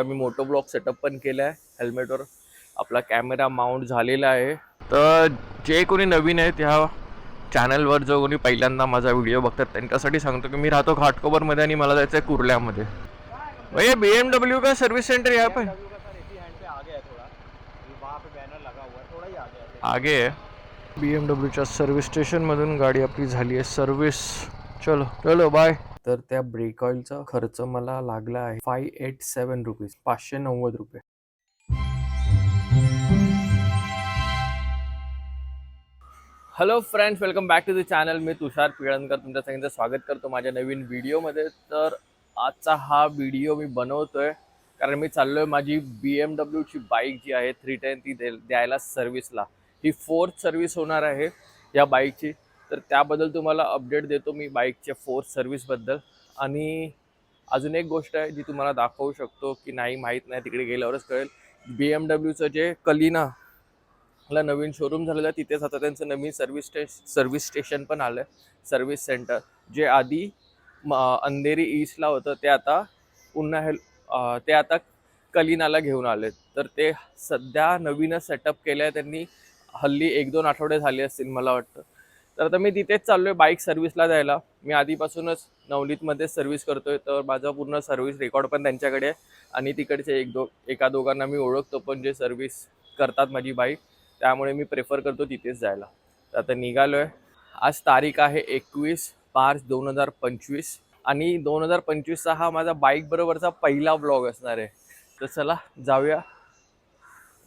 मी motor blog setup पण केला आहे. हेल्मेटवर आपला कॅमेरा माउंट झालेला आहे. तर जे कोणी नवीन आहेत ह्या चॅनलवर, जो कोणी पहिल्यांदा माझा व्हिडिओ बघतात त्यांच्यासाठी सांगतो की मी राहतो घाटकोपरमध्ये आणि मला जायचं आहे कुर्ल्यामध्ये. भैया BMW का सर्विस सेंटर यहाँ पे आगे है. BMWच्या सर्विस स्टेशनमधून गाडी आपली झाली आहे सर्विस. चलो चलो बाय. तर त्या ब्रेक ऑइलचा खर्च मला लागला आहे 587 रुपीज, 590 रुपये. Hello friends, welcome back to the channel. मी तुषार पिळणकर तुमच्या सगळ्यांचं स्वागत करतो माझ्या नवीन व्हिडिओमध्ये. तर आजचा हा व्हिडिओ मी बनवतोय कारण मी चाललोय माझी BMWची बाईक जी आहे 310 ती द्यायला सर्व्हिसला. ही 4th सर्व्हिस होणार आहे या बाईकची. तर त्याबद्दल तुम्हाला अपडेट देतो मी बाईकच्या 4th सर्व्हिसबद्दल. आणि अजून एक गोष्ट आहे जी तुम्हाला दाखवू शकतो की नाही माहीत नाही, तिकडे गेल्यावरच कळेल. BMWचं जे कलिना ला नवीन शोरूम झालेलं आहे तिथेच आता त्यांचं नवीन सर्व्हिस स्टेशन पण आलं आहे, सर्व्हिस सेंटर. जे आधी अंधेरी ईस्टला होतं ते आता पुन्हा ते आता कलिनाला घेऊन आले. तर ते सध्या नवीनच सेटअप केलं आहे त्यांनी. हल्ली 1-2 आठवडे झाले असतील मला वाटतं. तर आता मी तिथेच चाललो आहे बाईक सर्व्हिसला द्यायला. मी आधीपासूनच नवनीतमध्ये सर्व्हिस करतोय, तर माझा पूर्ण सर्व्हिस रेकॉर्ड पण त्यांच्याकडे आहे. आणि तिकडचे एका दोघांना मी ओळखतो पण जे सर्व्हिस करतात माझी बाईक, त्यामुळे मी प्रेफर करतो तिथेच जायला. तर आता निघालो आहे. आज तारीख आहे 21 मार्च 2025 आणि 2025चा हा माझा बाईक बरोबरचा पहिला ब्लॉग असणार आहे. तर चला जाऊया,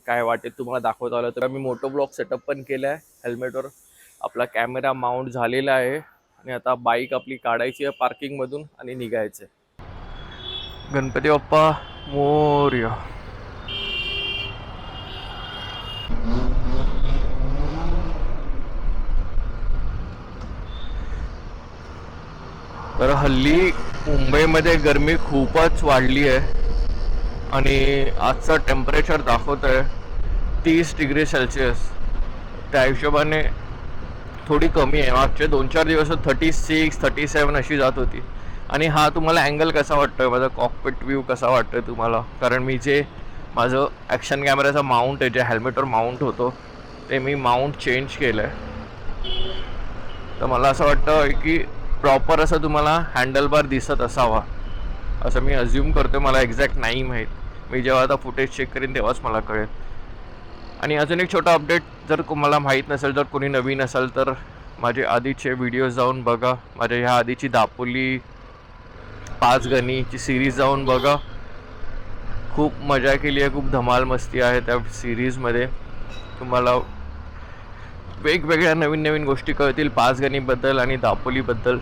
काय वाटेल तुम्हाला दाखवता आलं. तर मी मोटो ब्लॉग सेटअप पण केला आहे. हेल्मेटवर आपला कॅमेरा माउंट झालेला आहे आणि आता बाईक आपली काढायची आहे पार्किंगमधून आणि निघायचं आहे. गणपती बाप्पा मोरया. तर हल्ली मुंबईमध्ये गरमी खूपच वाढली आहे आणि आजचं टेम्परेचर दाखवत आहे 30 डिग्री सेल्सिअस. त्या हिशोबाने थोडी कमी आहे. मागचे 2-4 दिवस 36-37 अशी जात होती. आणि हा तुम्हाला अँगल कसा वाटतोय, माझा कॉकपिट व्ह्यू कसा वाटतोय तुम्हाला? कारण मी जे माझं ॲक्शन कॅमेराचा माउंट आहे, जे हेल्मेटवर माउंट होतो ते मी माउंट चेंज केलं आहे. तर मला असं वाटतं की प्रॉपर असं तुम्हाला हँडलबार दिसत असावा असं मी अज्युम करतो. मला एक्झॅक्ट नाही माहीत. मी जेव्हा आता फुटेज चेक करीन तेव्हाच मला कळेल. आणि अजून एक छोटा अपडेट, जर तुम्हाला माहीत नसेल, जर कोणी नवीन असाल तर माझे आधीचे व्हिडिओज जाऊन बघा. माझ्या ह्या आधीची दापोली 5 गणीची सिरीज जाऊन बघा. खूप मजा केली आहे, खूप धमाल मस्ती आहे त्या सिरीजमध्ये. तुम्हाला वेगवेगळ्या नवीन नवीन गोष्टी कळतील 5 गणीबद्दल आणि दापोलीबद्दल.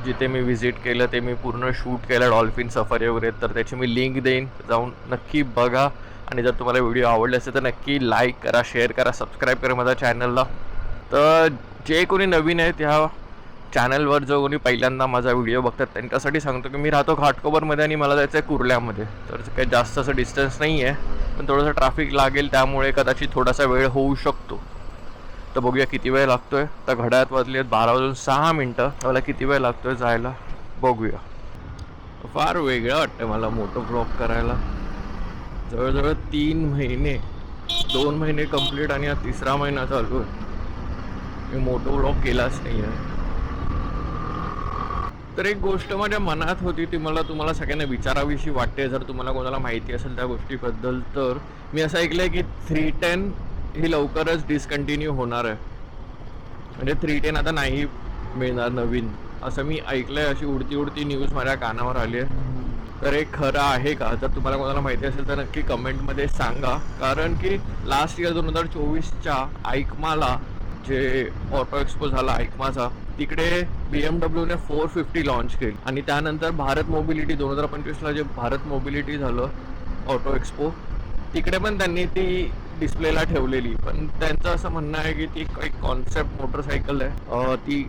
जिथे मी व्हिजिट केलं ते मी पूर्ण शूट केलं, डॉल्फिन सफारी वगैरे. तर त्याची मी लिंक देईन, जाऊन नक्की बघा. आणि जर तुम्हाला व्हिडिओ आवडले असेल तर नक्की लाईक करा, शेअर करा, सबस्क्राईब करा माझ्या चॅनलला. तर जे कोणी नवीन आहेत ह्या चॅनलवर, जो कोणी पहिल्यांदा माझा व्हिडिओ बघतात त्यांच्यासाठी सांगतो की मी राहतो घाटकोपरमध्ये आणि मला जायचं आहे कुर्ल्यामध्ये. तर काही जास्त असं डिस्टन्स नाही आहे, पण थोडंसं ट्रॅफिक लागेल त्यामुळे कदाचित थोडासा वेळ होऊ शकतो. तर बघूया किती वेळ लागतोय. तर घड्याळात वाजले 12:06. मला किती वेळ लागतोय जायला बघूया. फार वेगळं वाटतं मला मोटो ब्लॉग करायला. जवळजवळ 3 महिने, 2 महिने कंप्लीट आणि हा 3रा महिना चालू आहे. मी मोटो ब्लॉग केलाच नाही आहे. तर एक गोष्ट माझ्या मनात होती ती मला तुम्हाला सगळ्यांना विचारावीशी वाटते, जर तुम्हाला कोणाला माहिती असेल त्या गोष्टीबद्दल. तर मी असं ऐकलं आहे की 310 ही लवकरच डिस्कंटिन्यू होणार आहे. म्हणजे 310 आता नाही मिळणार नवीन, असं मी ऐकलं आहे. अशी उडती न्यूज माझ्या कानावर आली आहे. तर हे खरं आहे का? जर तुम्हाला कोणाला माहिती असेल तर नक्की कमेंटमध्ये सांगा. कारण की लास्ट इयर 2024च्या आईकमाला जे ऑटो एक्सपो झाला आईकमाचा, तिकडे BMWने 450 लॉन्च केली. आणि त्यानंतर भारत मोबिलिटी 2025ला जे भारत मोबिलिटी झालं ऑटो एक्सपो, तिकडे पण त्यांनी ती डिस्प्लेला ठेवलेली. पण त्यांचं असं म्हणणं आहे की ती एक कॉन्सेप्ट मोटरसायकल आहे, ती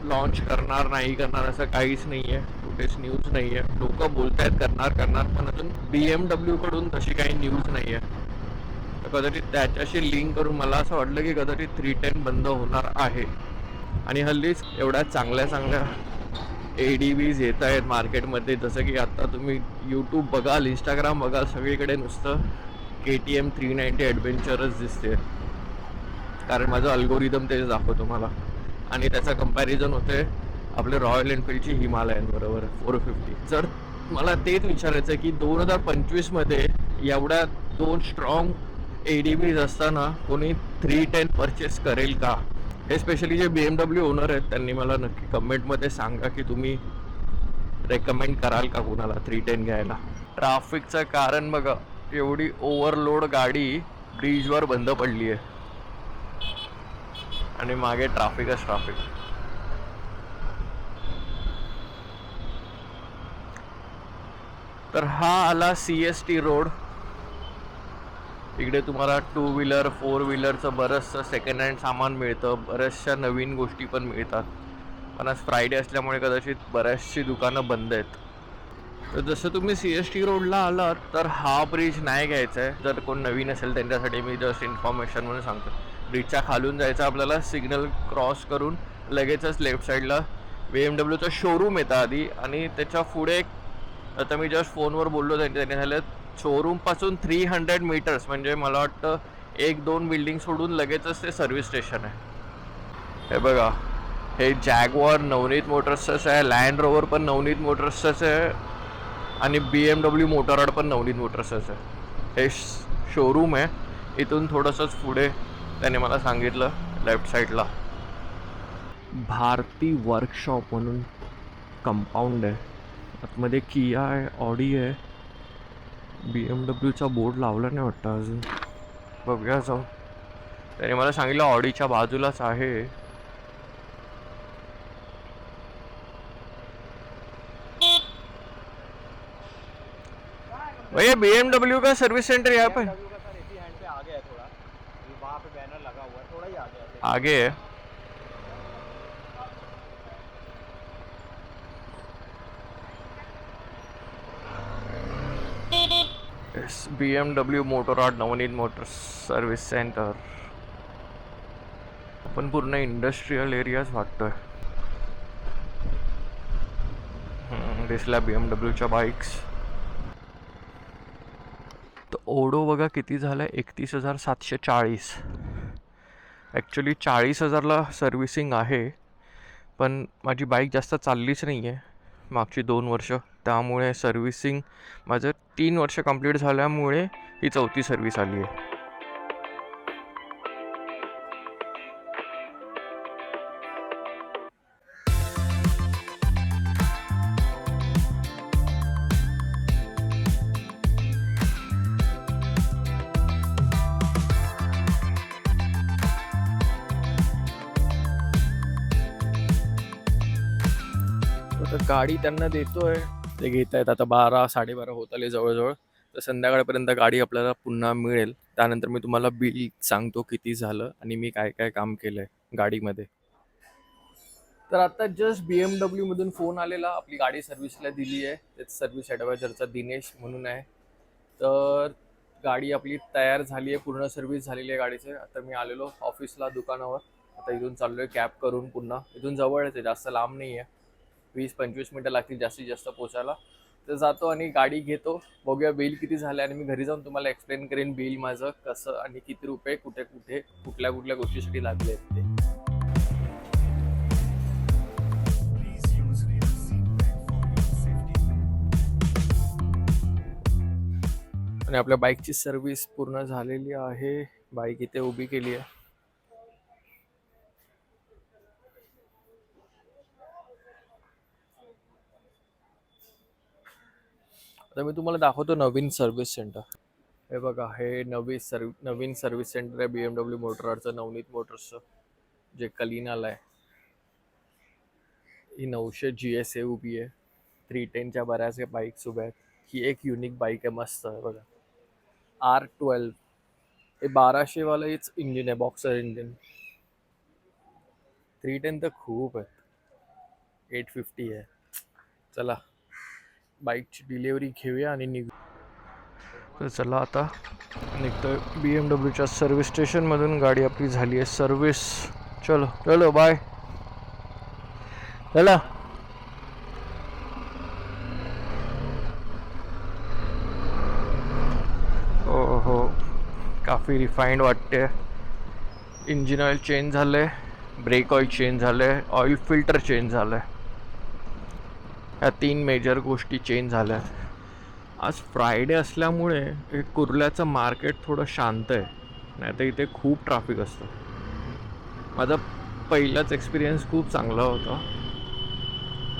लॉन्च करणार नाही करणार असं काहीच नाही आहे. कुठेच न्यूज नाही आहे. लोक बोलत आहेत करणार, पण अजून BMW कडून तशी काही न्यूज नाही आहे. तर कदाचित त्याच्याशी लिंक करून मला असं वाटलं की कदाचित 310 बंद होणार आहे. आणि हल्लीच एवढ्या चांगल्या ADVs येत आहेत मार्केटमध्ये. जसं की आत्ता तुम्ही यूट्यूब बघाल, इंस्टाग्राम बघाल, सगळीकडे नुसतं KTM 390 ॲडव्हेंचरच दिसते, कारण माझं अल्गोरिदम तेच दाखवतो मला. आणि त्याचा कंपॅरिझन होते आपले रॉयल एनफिल्डची हिमालयन बरोबर 450. जर मला तेच विचारायचं आहे की 2025मध्ये एवढ्या 2 स्ट्रॉंग ADVs असताना कोणी 310 परचेस करेल का? हे स्पेशली जे BMW ओनर आहेत त्यांनी मला नक्की कमेंटमध्ये सांगा की तुम्ही रेकमेंड कराल का कुणाला 310 घ्यायला. ट्रॅफिकचं कारण बघा, एवढी ओव्हरलोड गाडी ब्रिजवर बंद पडली आहे आणि मागे ट्रॅफिकच ट्रॅफिक. तर हा आला CST रोड. इकडे तुम्हाला 2 व्हीलर 4 व्हीलरचं बरंचसं सेकंड हँड सामान मिळतं, बऱ्याचशा नवीन गोष्टी पण मिळतात. पण आज फ्रायडे असल्यामुळे कदाचित बऱ्याचशी दुकानं बंद आहेत. तर जसं तुम्ही CST रोडला आलात तर हा ब्रिज नाही घ्यायचा आहे. जर कोण नवीन असेल त्यांच्यासाठी मी जस्ट इन्फॉर्मेशन म्हणून सांगतो. ब्रिजच्या खालून जायचं आपल्याला, सिग्नल क्रॉस करून लगेचच लेफ्ट साईडला BMWचं शोरूम येतं आधी, आणि त्याच्या पुढे आता मी जस्ट फोनवर बोललो त्यांनी झालं शोरूमपासून 300 मीटर्स, म्हणजे मला वाटतं 1-2 बिल्डिंग सोडून लगेचच ते सर्व्हिस स्टेशन आहे. हे बघा, हे जॅगवार नवनीत मोटर्सच आहे, लँड रोवर पण नवनीत मोटर्सच आहे, आणि BMW मोटोरॉड पण नवनीत मोटर्सच आहे. हे शोरूम आहे. इथून थोडंसंच पुढे त्याने मला सांगितलं लेफ्ट साईडला भारती वर्कशॉप म्हणून कंपाऊंड आहे. आतमध्ये किया आहे, ऑडी आहे, BMWचा बोर्ड लावला नाही वाटतं अजून, बघूया जाऊ. त्याने मला सांगितलं ऑडीच्या बाजूलाच आहे. भैया BMW का सर्विस सेंटर यहाँ पे आगे है. BMW Motorrad Navneet Motors service centre. आपण पूर्ण इंडस्ट्रियल एरियाच वाटतोय. दिसल्या BMWच्या बाईक्स. तर ओडो बघा किती झालं, 31,740. ॲक्च्युली 40,000ला सर्व्हिसिंग आहे, पण माझी बाईक जास्त चाललीच नाही आहे मागची 2 वर्ष, त्यामुळे सर्व्हिसिंग माझं 3 वर्ष कंप्लीट झाल्यामुळे ही 4थी सर्व्हिस आली आहे. तर गाडी त्यांना देतोय, ते घेत आहेत. आता 12-12:30 होत आले जवळजवळ. तर संध्याकाळपर्यंत गाडी आपल्याला पुन्हा मिळेल. त्यानंतर मी तुम्हाला बिल सांगतो किती झालं आणि मी काय काय काम केलं आहे गाडीमध्ये. तर आता जस्ट BMW मधून फोन आलेला, आपली गाडी सर्व्हिसला दिली आहे. त्याच सर्व्हिस ॲडवायझरचा दिनेश म्हणून आहे. तर गाडी आपली तयार झाली आहे, पूर्ण सर्व्हिस झालेली आहे गाडीचे. आता मी आलेलो ऑफिसला दुकानावर. आता इथून चाललो आहे कॅब करून पुन्हा. इथून जवळच आहे, जास्त लांब नाही आहे. 20-25 मिनटं लागतील जास्तीत जास्त पोचायला. तर जातो आणि गाडी घेतो, बघूया बिल किती झालं, आणि मी घरी जाऊन तुम्हाला एक्सप्लेन करेन बिल माझं कसं आणि किती रुपये कुठे कुठे कुठल्या कुठल्या गोष्टीसाठी लागले आहेत ते. आणि आपल्या बाईकची सर्व्हिस पूर्ण झालेली आहे. बाईक इथे उभी केली आहे. आता मी तुम्हाला दाखवतो नवीन सर्व्हिस सेंटर. हे बघा, हे नवीन सर्व्हिस सेंटर आहे BMW मोटोरॉडचं, नवनीत मोटर्सचं, जे कलिनाला आहे. ही 900 GSA उभी आहे. 310च्या बऱ्याच बाईक्स उभ्या आहेत. ही एक युनिक बाईक आहे, मस्त आहे बघा. R12 हे 1200वाला हेच इंजिन आहे, बॉक्सर इंजिन. 310 तर खूप आहेत, 850 आहे. चला बाईकची डिलिव्हरी घेऊया आणि निघू. तर चला आता निघतोय BMWच्या सर्व्हिस स्टेशनमधून. गाडी आपली झाली आहे सर्व्हिस. चलो चलो बाय. चला हो, काफ़ी रिफाईंड वाटते. इंजिन ऑइल चेंज झालं आहे, ब्रेक ऑइल चेंज झालं आहे, ऑइल फिल्टर चेंज झालं आहे. ह्या 3 मेजर गोष्टी चेंज झाल्या. आज फ्रायडे असल्यामुळे हे कुर्ल्याचं मार्केट थोडं शांत आहे, नाही तर इथे खूप ट्रॅफिक असतं. माझा पहिलाच एक्सपिरियन्स खूप चांगला होता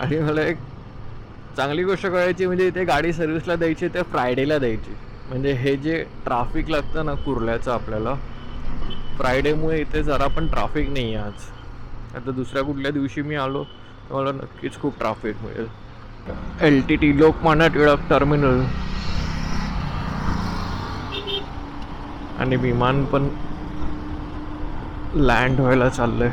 आणि मला एक चांगली गोष्ट कळायची म्हणजे इथे गाडी सर्व्हिसला द्यायची ते फ्रायडेला द्यायची. म्हणजे हे जे ट्रॅफिक लागतं ना कुर्ल्याचं आपल्याला, फ्रायडेमुळे इथे जरा पण ट्रॅफिक नाही आहे आज. आता दुसऱ्या कुठल्या दिवशी मी आलो तर मला नक्कीच खूप ट्रॅफिक मिळेल. LTT लोकमान्य टिळक टर्मिनल आणि विमान पण लँड व्हायला चाललंय.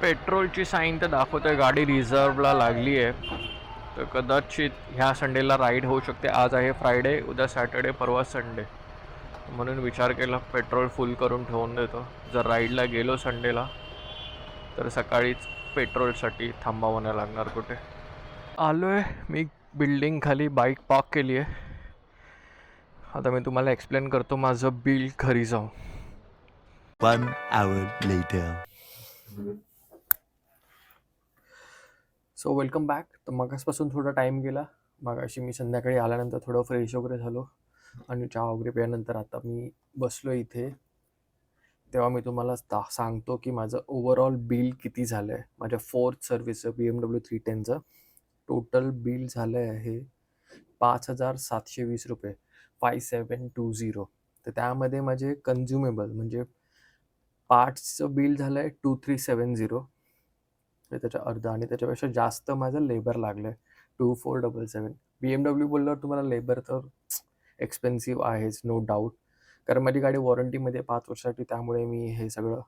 पेट्रोलची साईन तर दाखवतोय गाडी रिझर्वला लागली आहे, तर कदाचित ह्या संडेला राईड होऊ शकते. आज आहे फ्रायडे, उद्या सॅटर्डे, परवा संडे, म्हणून विचार केला पेट्रोल फुल करून ठेवून देतो. जर राईडला गेलो संडेला तर सकाळीच पेट्रोलसाठी थांबावं नाही लागणार कुठे. आलो आहे मी बिल्डिंग खाली, बाईक पार्क केली आहे. आता मी तुम्हाला एक्सप्लेन करतो माझं बिल घरी जाऊन. 1 hour later. So welcome back. तर मगासपासून थोडा टाईम गेला. मगाशी मी संध्याकाळी आल्यानंतर थोडं फ्रेश वगैरे झालो आणि चहा वगैरे प्यायनंतर आता मी बसलो इथे. तेव्हा मी तुम्हाला सांगतो की माझं ओव्हरऑल बिल किती झालं आहे. माझ्या 4th सर्व्हिसचं BMW 310चं टोटल बिल झालं आहे 5,720 रुपये, 5720. तर त्यामध्ये माझे कन्झ्युमेबल म्हणजे पार्ट्सचं बिल झालं आहे 2370, त्याच्या अर्धा, आणि त्याच्यापेक्षा जास्त माझं लेबर लागलं आहे 2477. BMW बोलल्यावर तुम्हाला लेबर तर एक्सपेन्सिव्ह आहेच, नो डाऊट. कारण माझी गाडी वॉरंटीमध्ये 5 वर्षासाठी, त्यामुळे मी हे सगळं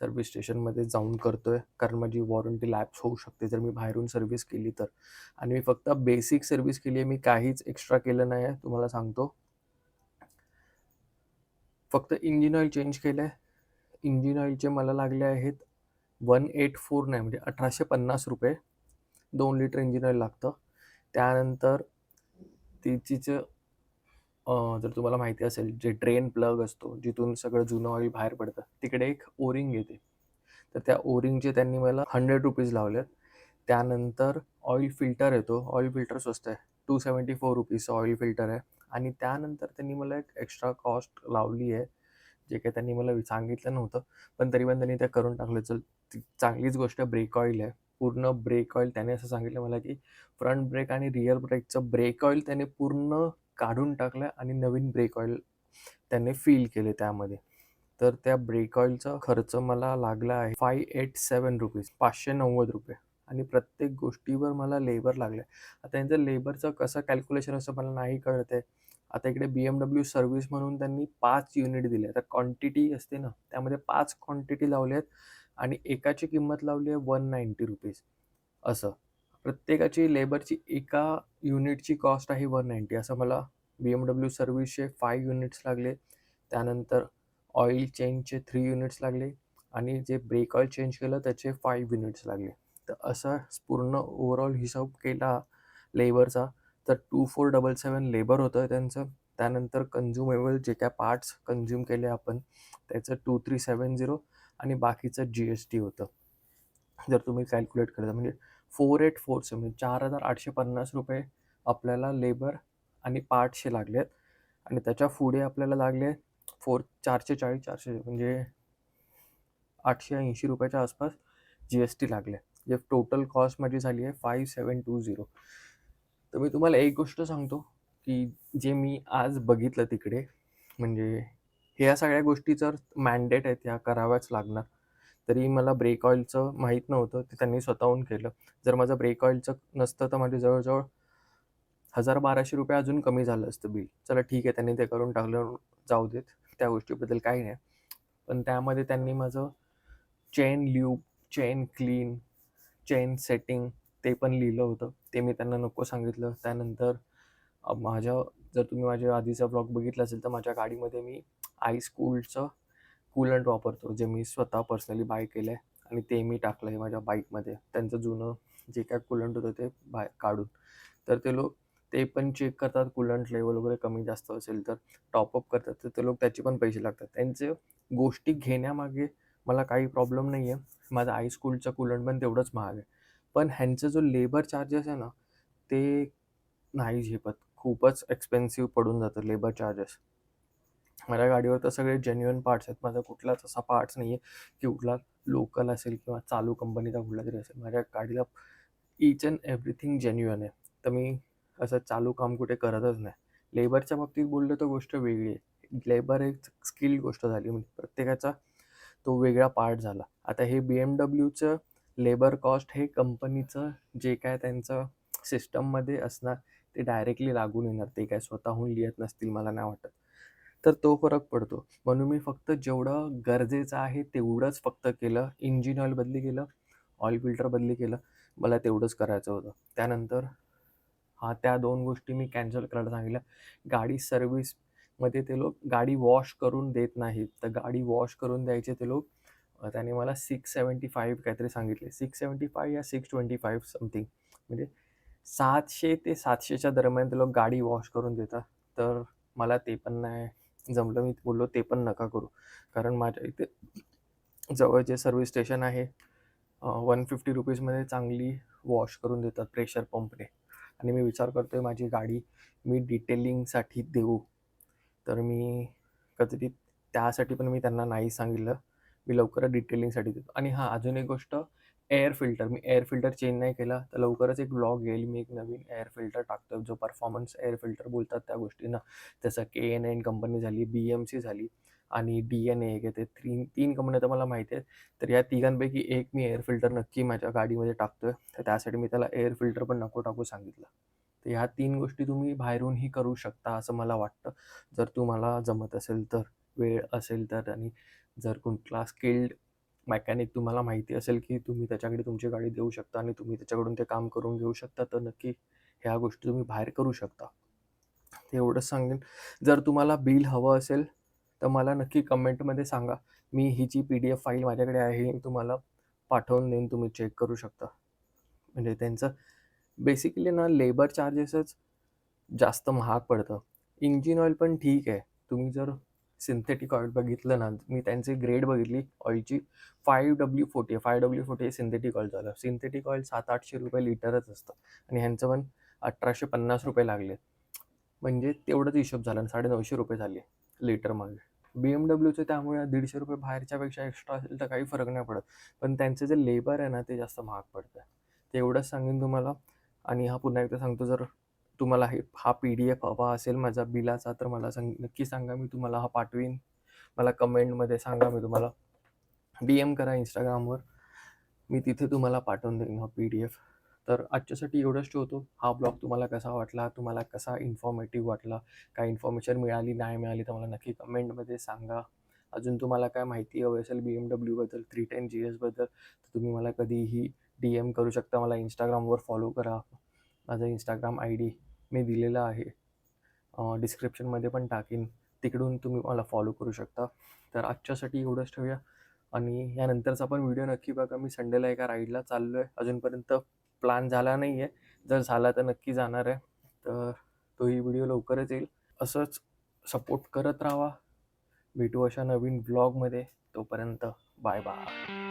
सर्व्हिस स्टेशनमध्ये जाऊन करतो आहे. कारण माझी वॉरंटी लॅप्स होऊ शकते जर मी बाहेरून सर्व्हिस केली तर. आणि मी फक्त बेसिक सर्व्हिस केली आहे, मी काहीच एक्स्ट्रा केलं नाही आहे, तुम्हाला सांगतो. फक्त इंजिन ऑइल चेंज केलं आहे. इंजिन ऑइलचे मला लागले आहेत 1849, म्हणजे 1850 रुपये. 2 लिटर इंजिन ऑइल लागतं. त्यानंतर तिचीचं जर तुम्हाला माहिती असेल, जे ड्रेन प्लग असतो जिथून सगळं जुनं ऑइल बाहेर पडतं, तिकडे एक ओरिंग येते, तर त्या ओरिंगचे त्यांनी मला 100 रुपीज लावले. त्यानंतर ऑइल फिल्टर येतो, ऑइल फिल्टर स्वस्त आहे, 274 रुपीजचं ऑइल फिल्टर आहे. आणि त्यानंतर त्यांनी मला एक एक्स्ट्रा कॉस्ट लावली आहे, जे काही त्यांनी मला सांगितलं नव्हतं, पण तरी पण त्यांनी ते करून टाकलं. चल, ती चांगलीच गोष्ट. ब्रेक ऑइल आहे, पूर्ण ब्रेक ऑइल. त्याने असं सांगितलं मला की फ्रंट ब्रेक आणि रिअर ब्रेकचं ब्रेक ऑइल त्याने पूर्ण काढून टाकलं आणि नवीन ब्रेक ऑइल त्याने फिल केले त्यामध्ये. तर त्या ब्रेक ऑइलचा खर्च मला लागला आहे 587 रुपीज, 590 रुपये. आणि प्रत्येक गोष्टीवर मला लेबर लागलं आहे. आता त्यांचं लेबरचं कसं कॅल्क्युलेशन असं मला नाही कळत आहे. आता इकडे BMW सर्व्हिस म्हणून त्यांनी 5 युनिट दिले. आता क्वांटिटी असते ना, त्यामध्ये 5 क्वांटिटी लावले आहेत आणि एकाची किंमत लावली आहे 190 रुपीज. असं प्रत्येकाची लेबरची एका युनिटची कॉस्ट आहे 190. असं मला BMW सर्व्हिसचे 5 युनिट्स लागले. त्यानंतर ऑइल चेंजचे 3 युनिट्स लागले आणि जे ब्रेक ऑइल चेंज केलं त्याचे 5 युनिट्स लागले. तर असा पूर्ण ओव्हरऑल हिशोब केला लेबरचा तर 2477 लेबर होतं त्यांचं. त्यानंतर कन्झ्युमेबल जे काय पार्ट्स कन्झ्युम केले आपण त्याचं 2370 आणि बाकीचं GST होतं. जर तुम्ही कॅल्क्युलेट करता म्हणजे 4847, म्हणजे 4850 रुपये आपल्याला लेबर आणि पार्ट्सचे लागले आहेत. आणि त्याच्या पुढे आपल्याला लागले 440 म्हणजे 880 रुपयाच्या आसपास GST लागले. जे टोटल कॉस्ट माझी झाली आहे 5720. तर मी तुम्हाला एक गोष्ट सांगतो की जे मी आज बघितलं तिकडे, म्हणजे ह्या सगळ्या गोष्टी जर मॅन्डेट आहेत, ह्या कराव्याच लागणार. तरी मला ब्रेक ऑइलचं माहीत नव्हतं, ते त्यांनी स्वतःहून केलं. जर माझं ब्रेक ऑइलचं नसतं तर माझे जवळजवळ 1200 रुपये अजून कमी झालं असतं बिल. चला ठीक आहे, त्यांनी ते करून टाकलं, जाऊ देत, त्या गोष्टीबद्दल काही नाही. पण त्यामध्ये त्यांनी माझं chain lube, chain clean, chain setting ते पण लिहिलं होतं. ते मी त्यांना नको सांगितलं. त्यानंतर जर तुम्ही माझ्या आधीचा ब्लॉग बघितला असेल तर माझ्या गाडीमध्ये मी आईस्कूलचं कूलंट वापरतो, जे मी स्वतः पर्सनली बाय केलं आहे आणि ते मी टाकलं आहे माझ्या बाईकमध्ये. त्यांचं जुनं जे काय कूलंट होतं ते काढून. तर ते ते पण चेक करतात कूलंट लेवल वगैरे कमी जास्त असेल तर टॉपअप करतात, तर ते लोक त्याचे पण पैसे लागतात. त्यांचे गोष्टी घेण्यामागे मला काही प्रॉब्लेम नाही आहे. माझा हायस्कूलचा कूलंट पण तेवढंच महाग आहे. पण ह्यांचं जो लेबर चार्जेस आहे ना, ते नाही झेपत. खूपच एक्सपेन्सिव्ह पडून जातं लेबर चार्जेस. माझ्या गाडीवर तर सगळे जेन्युइन पार्ट्स आहेत. माझा कुठलाच असा पार्ट्स नाही आहे, की कुठला लोकल असेल किंवा चालू कंपनीचा कुठला तरी असेल. माझ्या गाडीला ईच अँड एव्हरीथिंग जेन्युइन आहे. तर मी असं चालू काम कुठे करतच नाही. लेबरच्या बाबतीत बोललं तर गोष्ट वेगळी आहे. लेबर एक स्किल्ड गोष्ट झाली, म्हणजे प्रत्येकाचा तो वेगळा पार्ट झाला. आता हे BMWचं लेबर कॉस्ट हे कंपनीचं जे काय त्यांचं सिस्टममध्ये असणार ते डायरेक्टली लागून येणार. ते काय स्वतःहून लिहत नसतील मला नाही वाटत. तर तो फरक पडतो. म्हणून मी फक्त जेवढं गरजेचं आहे तेवढंच फक्त केलं. इंजिन ऑइल बदली केलं, ऑइल फिल्टर बदली केलं. मला तेवढंच करायचं होतं. त्यानंतर त्या 2 गोष्टी मी कॅन्सल करायला सांगितल्या. गाडी सर्व्हिसमध्ये ते लोक गाडी वॉश करून देत नाहीत. तर गाडी वॉश करून द्यायचे ते लोक त्याने मला 675 काहीतरी सांगितले. 675 या 625 समथिंग, म्हणजे 700 ते 700च्या दरम्यान ते लोक गाडी वॉश करून देतात. तर मला ते पण नाही जमलं. मी बोललो ते पण नका करू. कारण माझ्या इथे जवळ जे सर्व्हिस स्टेशन आहे, 150 रुपीजमध्ये चांगली वॉश करून देतात प्रेशर पंपने. आणि मी विचार करतोय माझी गाडी मी डिटेलिंगसाठी देऊ. तर मी कधी त्यासाठी पण मी त्यांना नाही सांगितलं. मी लवकरच डिटेलिंगसाठी देतो. आणि हां, अजून एक गोष्ट, एअर फिल्टर. मी एअर फिल्टर चेंज नाही केला. तर लवकरच एक व्लॉग येईल. मी एक नवीन एअर फिल्टर टाकतोय, जो परफॉर्मन्स एअर फिल्टर बोलतात त्या गोष्टींना. जसं KNN कंपनी झाली, BMC झाली आणि DNA एक आहे. ते 3 कंपन्या तर मला माहिती आहेत. तर या तिघांपैकी एक मी एअर फिल्टर नक्की माझ्या गाडीमध्ये टाकतोय. तर त्यासाठी मी त्याला एअर फिल्टर पण नको टाकू सांगितलं. तर ह्या 3 गोष्टी तुम्ही बाहेरूनही करू शकता असं मला वाटतं. जर तुम्हाला जमत असेल तर, वेळ असेल तर, आणि जर कुठला स्किल्ड मेकॅनिक तुम्हाला माहिती असेल की तुम्ही त्याच्याकडे तुमची गाडी देऊ शकता आणि तुम्ही त्याच्याकडून ते काम करून घेऊ शकता, तर नक्की ह्या गोष्टी तुम्ही बाहेर करू शकता. ते एवढंच सांगेन. जर तुम्हाला बिल हवं असेल तर मला नक्की कमेंटमध्ये सांगा. मी ही जी PDF फाईल माझ्याकडे आहे ही तुम्हाला पाठवून देईन. तुम्ही चेक करू शकता. म्हणजे त्यांचं बेसिकली ना लेबर चार्जेसच जास्त महाग पडतं. इंजिन ऑइल पण ठीक आहे. तुम्ही जर सिंथेटिक ऑइल बघितलं ना, मी त्यांची ग्रेड बघितली ऑइलची, 5W40 आहे. 5W40 हे सिंथेटिक ऑइल झालं. सिंथेटिक ऑइल 700-800 रुपये लिटरच असतं आणि ह्यांचं पण 1850 रुपये लागले. म्हणजे तेवढाच हिशोब झाला आणि 950 रुपये झाले लिटर मागे. BMWचं त्यामुळे 150 रुपये बाहेरच्या पेक्षा एक्स्ट्रा असेल तर काही फरक नाही पडत. पण त्यांचं जे लेबर आहे ना ते जास्त महाग पडतं. ते एवढंच सांगेन तुम्हाला. आणि पुन्हा एकदा सांगतो, जर तुम्हाला हा PDF हवा असेल माझा बिलाचा तर मला नक्की सांगा. मी तुम्हाला हा पाठवीन. मला कमेंटमध्ये सांगा. मी तुम्हाला DM करा Instagramवर. मी तिथे तुम्हाला पाठवून देईन हा PDF. तर आजच्यासाठी एवढंच ठेवतो. हा ब्लॉग तुम्हाला कसा वाटला, तुम्हाला कसा इन्फॉर्मेटिव्ह वाटला, काय इन्फॉर्मेशन मिळाली नाही मिळाली तर मला नक्की कमेंटमध्ये सांगा. अजून तुम्हाला काय माहिती हवी असेल BMW बद्दल, 310 GS बद्दल, तर तुम्ही मला कधीही DM करू शकता. मला Instagramवर फॉलो करा. माझा Instagram ID मी दिलेला आहे, डिस्क्रिप्शनमध्ये पण टाकीन. तिकडून तुम्ही मला फॉलो करू शकता. तर आजच्यासाठी एवढंच ठेवूया आणि यानंतरचा पण व्हिडिओ नक्की बघा. मी संडेला एका राईडला चाललो आहे. अजूनपर्यंत प्लॅन झाला नाही आहे. जर झाला तर नक्की जाणार आहे. तर तोही व्हिडिओ लवकरच येईल. असंच सपोर्ट करत राहा. भेटू अशा नवीन व्लॉगमध्ये. तोपर्यंत बाय बाय.